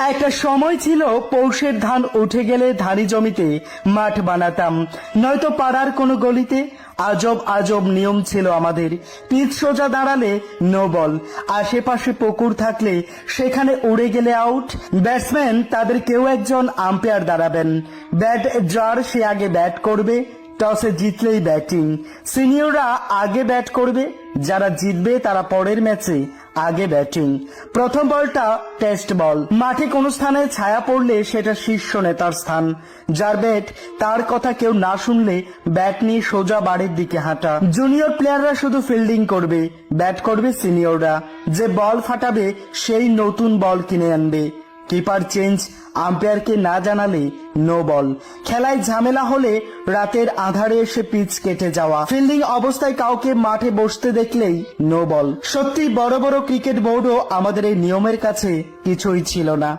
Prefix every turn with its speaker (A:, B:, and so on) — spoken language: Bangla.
A: একটা সময় ছিল পৌষের ধান উঠে গেলে ধানি জমিতে মাঠ বানাতাম, নয়তো পাড়ার কোনো গলিতে। আজব আজব নিয়ম ছিল আমাদের। পিচ সোজা দাঁড়ালে নো বল, আশেপাশে পুকুর থাকলে সেখানে উড়ে গেলে আউট। ব্যাটসম্যান তাদের কেউ একজন আম্পায়ার দাঁড়াবেন। ব্যাট যার সে আগে ব্যাট করবে, টসে জিতলেই ব্যাটিং। সিনিয়ররা আগে ব্যাট করবে, যারা জিতবে তারা পরের ম্যাচে আগে ব্যাটিং। প্রথম বলটা টেস্ট বল। মাঠে কোনো স্থানে ছায়া পড়লে সেটা শীর্ষ নেতার স্থান। যার ব্যাট তার কথা কেউ না শুনলে ব্যাট নিয়ে সোজা বাড়ির দিকে হাঁটা। জুনিয়র প্লেয়াররা শুধু ফিল্ডিং করবে, ব্যাট করবে সিনিয়ররা। যে বল ফাটাবে সেই নতুন বল কিনে আনবে। কিপার চেঞ্জ আম্পায়ারকে না জানালে নো বল। খেলায় ঝামেলা হলে রাতের আঁধারে এসে পিচ কেটে যাওয়া। ফিল্ডিং অবস্থায় কাউকে মাঠে বসতে দেখলেই নো বল। সত্যি বড় বড় ক্রিকেট বোর্ডও আমাদের এই নিয়মের কাছে কিছুই ছিল না।